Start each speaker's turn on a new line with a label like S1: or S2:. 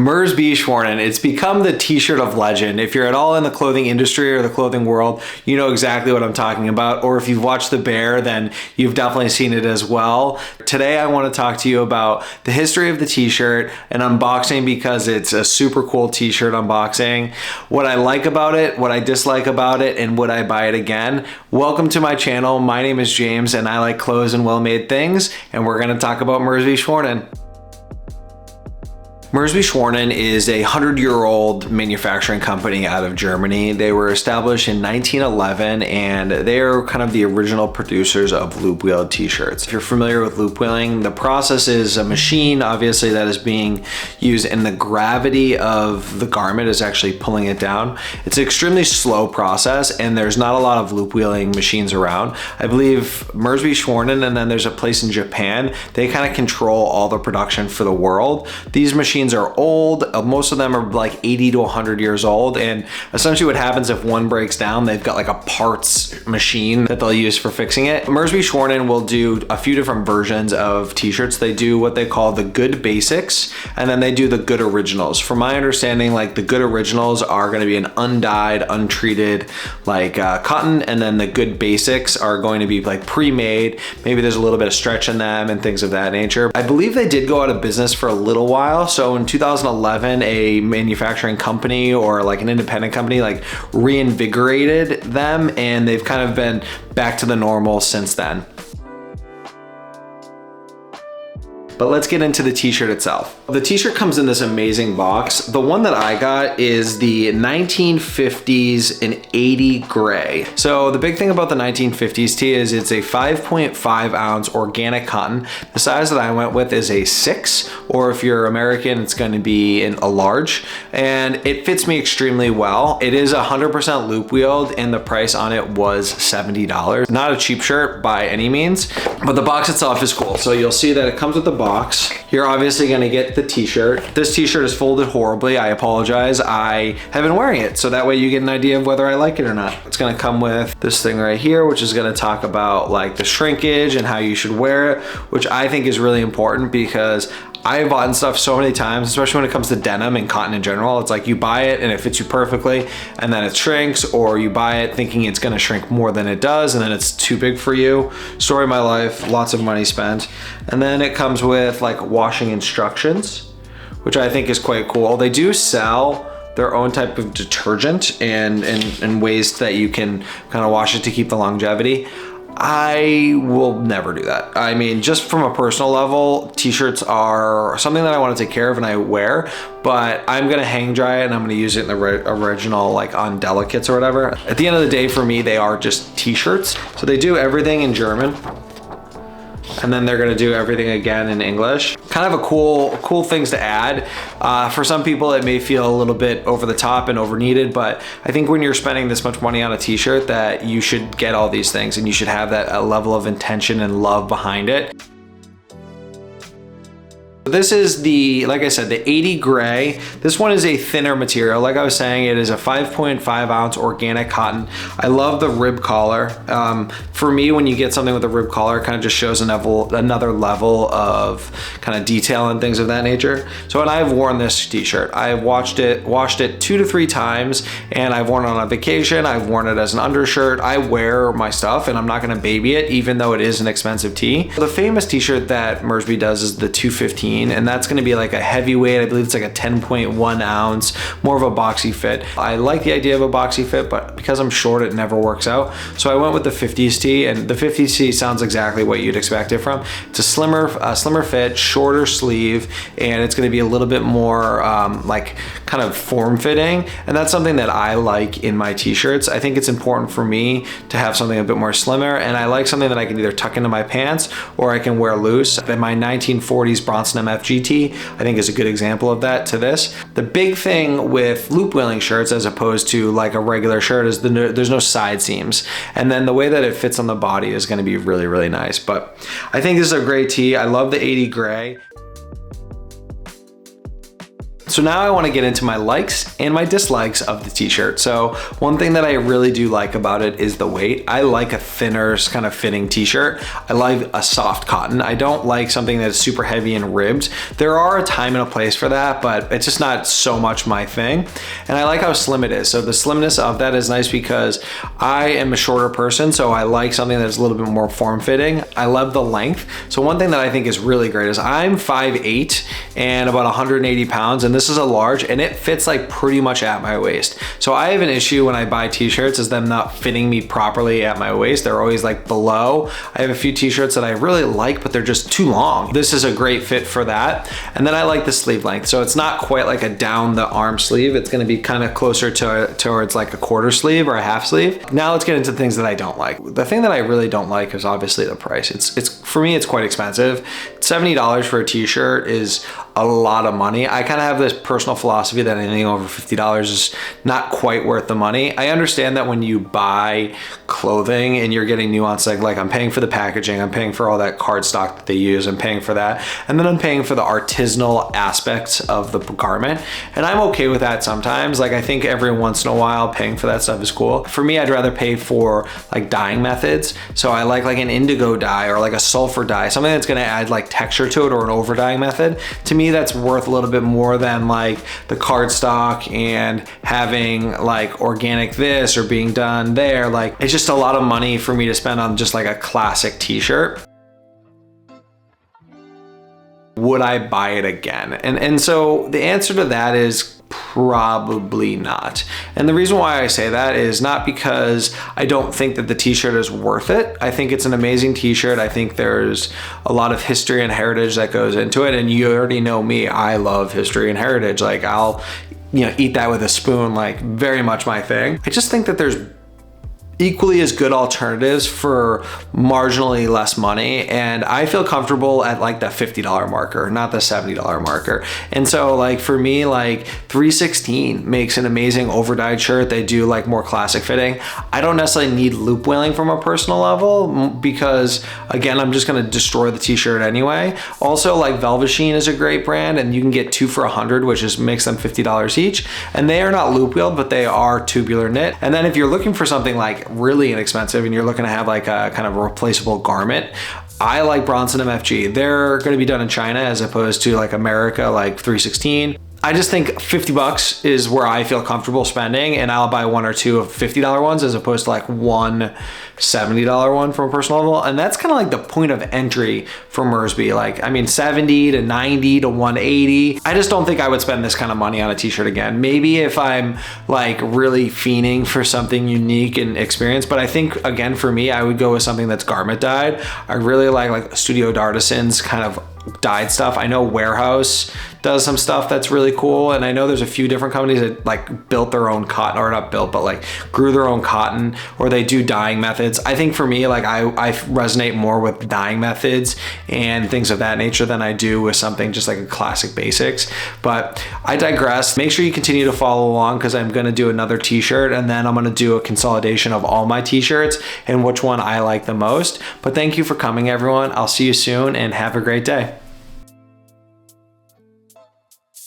S1: Merz Schwanen, it's become the t-shirt of legend. If you're at all in the clothing industry or the clothing world, you know exactly what I'm talking about. Or if you've watched The Bear, then you've definitely seen it as well. Today, I want to talk to you about the history of the t-shirt, an unboxing because it's a super cool t-shirt unboxing, what I like about it, what I dislike about it, and would I buy it again. Welcome to my channel. My name is James and I like clothes and well-made things, and we're going to talk about Merz Schwanen. Merz Schwanen is a 100-year-old manufacturing company out of Germany. They were established in 1911 and they are kind of the original producers of loop wheeled t-shirts. If you're familiar with loop wheeling, the process is a machine, obviously, that is being used, and the gravity of the garment is actually pulling it down. It's an extremely slow process and there's not a lot of loop wheeling machines around. I believe Merz Schwanen, and then there's a place in Japan, they kind of control all the production for the world. These machines are old. Most of them are like 80 to 100 years old, and essentially what happens if one breaks down, they've got like a parts machine that they'll use for fixing it. Merz Schwanen will do a few different versions of t-shirts. They do what they call the good basics, and then they do the good originals. From my understanding, like the good originals are going to be an undyed, untreated like cotton, and then the good basics are going to be like pre-made. Maybe there's a little bit of stretch in them and things of that nature. I believe they did go out of business for a little while. So in 2011, a manufacturing company or like an independent company like reinvigorated them, and they've kind of been back to the normal since then. But let's get into the t-shirt itself. The t-shirt comes in this amazing box. The one that I got is the 1950s in 80 gray. So the big thing about the 1950s tee is it's a 5.5 ounce organic cotton. The size that I went with is a 6, or if you're American, it's going to be in a large, and it fits me extremely well. It is 100% loop wheeled and the price on it was $70. Not a cheap shirt by any means, but the box itself is cool. So you'll see that it comes with the box. You're obviously going to get the t-shirt. This t-shirt is folded horribly. I apologize. I have been wearing it, so that way you get an idea of whether I like it or not. It's going to come with this thing right here, which is going to talk about like the shrinkage and how you should wear it, which I think is really important because I've bought stuff so many times, especially when it comes to denim and cotton in general. It's like you buy it and it fits you perfectly, and then it shrinks, or you buy it thinking it's gonna shrink more than it does, and then it's too big for you. Story of my life, lots of money spent. And then it comes with like washing instructions, which I think is quite cool. They do sell their own type of detergent and ways that you can kind of wash it to keep the longevity. I will never do that. I mean, just from a personal level, t-shirts are something that I want to take care of and I wear, but I'm gonna hang dry it and I'm gonna use it in the original, like on delicates or whatever. At the end of the day, for me, they are just t-shirts. So they do everything in German, and then they're gonna do everything again in English. Kind of a cool things to add. For some people, it may feel a little bit over the top and over needed, but I think when you're spending this much money on a t-shirt, that you should get all these things and you should have that level of intention and love behind it. This is the, like I said, the 80 gray. This one is a thinner material. Like I was saying, it is a 5.5 ounce organic cotton. I love the rib collar. For me, when you get something with a rib collar, it kind of just shows another level of kind of detail and things of that nature. So, and I've worn this t-shirt. I've washed it 2 to 3 times, and I've worn it on a vacation. I've worn it as an undershirt. I wear my stuff and I'm not gonna baby it, even though it is an expensive tee. The famous t-shirt that Merz does is the 215. And that's going to be like a heavyweight. I believe it's like a 10.1 ounce, more of a boxy fit. I like the idea of a boxy fit, but because I'm short, it never works out. So I went with the 50s tee, and the 50s tee sounds exactly what you'd expect it from. It's a slimmer fit, shorter sleeve, and it's going to be a little bit more like kind of form fitting. And that's something that I like in my t-shirts. I think it's important for me to have something a bit more slimmer, and I like something that I can either tuck into my pants or I can wear loose. In my 1940s Bronson MFGT, I think, is a good example of that to this. The big thing with loop wheeling shirts as opposed to like a regular shirt is there's no side seams, and then the way that it fits on the body is going to be really, really nice. But I think this is a great tee. I love the 80 gray. So now I want to get into my likes and my dislikes of the t-shirt. So one thing that I really do like about it is the weight. I like a thinner kind of fitting t-shirt. I like a soft cotton. I don't like something that's super heavy and ribbed. There are a time and a place for that, but it's just not so much my thing. And I like how slim it is. So the slimness of that is nice because I am a shorter person, so I like something that's a little bit more form-fitting. I love the length. So one thing that I think is really great is I'm 5'8" and about 180 pounds, and this is a large, and it fits like pretty much at my waist. So I have an issue when I buy t-shirts is them not fitting me properly at my waist. They're always like below. I have a few t-shirts that I really like, but they're just too long. This is a great fit for that. And then I like the sleeve length. So it's not quite like a down the arm sleeve. It's gonna be kind of closer towards like a quarter sleeve or a half sleeve. Now let's get into things that I don't like. The thing that I really don't like is obviously the price. It's for me, it's quite expensive. $70 for a t-shirt is a lot of money. I kind of have this personal philosophy that anything over $50 is not quite worth the money. I understand that when you buy clothing and you're getting nuance, like I'm paying for the packaging, I'm paying for all that cardstock that they use, I'm paying for that, and then I'm paying for the artisanal aspects of the garment, and I'm okay with that sometimes. Like I think every once in a while paying for that stuff is cool. For me, I'd rather pay for like dyeing methods. So I like an indigo dye or like a sulfur dye, something that's gonna add like texture to it, or an over dyeing method. To me, that's worth a little bit more than like the cardstock and having like organic this or being done there. Like it's just a lot of money for me to spend on just like a classic t-shirt. Would I buy it again? And so the answer to that is probably not. And the reason why I say that is not because I don't think that the t-shirt is worth it. I think it's an amazing t-shirt. I think there's a lot of history and heritage that goes into it. And you already know me, I love history and heritage. Like I'll, eat that with a spoon, like very much my thing. I just think that there's equally as good alternatives for marginally less money, and I feel comfortable at like the $50 marker, not the $70 marker. And so like for me, like 316 makes an amazing over-dyed shirt. They do like more classic fitting. I don't necessarily need loop wheeling from a personal level because again, I'm just gonna destroy the t-shirt anyway. Also, like Velveteen is a great brand, and you can get 2 for $100, which makes them $50 each. And they are not loop wheeled, but they are tubular knit. And then if you're looking for something like really inexpensive and you're looking to have like a kind of a replaceable garment, I like Bronson MFG. They're going to be done in China as opposed to like America, like 316. I just think $50 is where I feel comfortable spending, and I'll buy 1 or 2 of $50 ones as opposed to like one $70 one from a personal level. And that's kind of like the point of entry for Mersby. Like, I mean, 70 to 90 to 180. I just don't think I would spend this kind of money on a t-shirt again. Maybe if I'm like really fiending for something unique and experience, but I think again, for me, I would go with something that's garment dyed. I really like Studio D'Artisan's kind of dyed stuff. I know Warehouse does some stuff that's really cool, and I know there's a few different companies that like built their own cotton, or not built, but like grew their own cotton, or they do dyeing methods. I think for me, like I resonate more with dyeing methods and things of that nature than I do with something just like a classic basics. But I digress. Make sure you continue to follow along because I'm going to do another t-shirt, and then I'm going to do a consolidation of all my t-shirts and which one I like the most. But thank you for coming, everyone. I'll see you soon, and have a great day.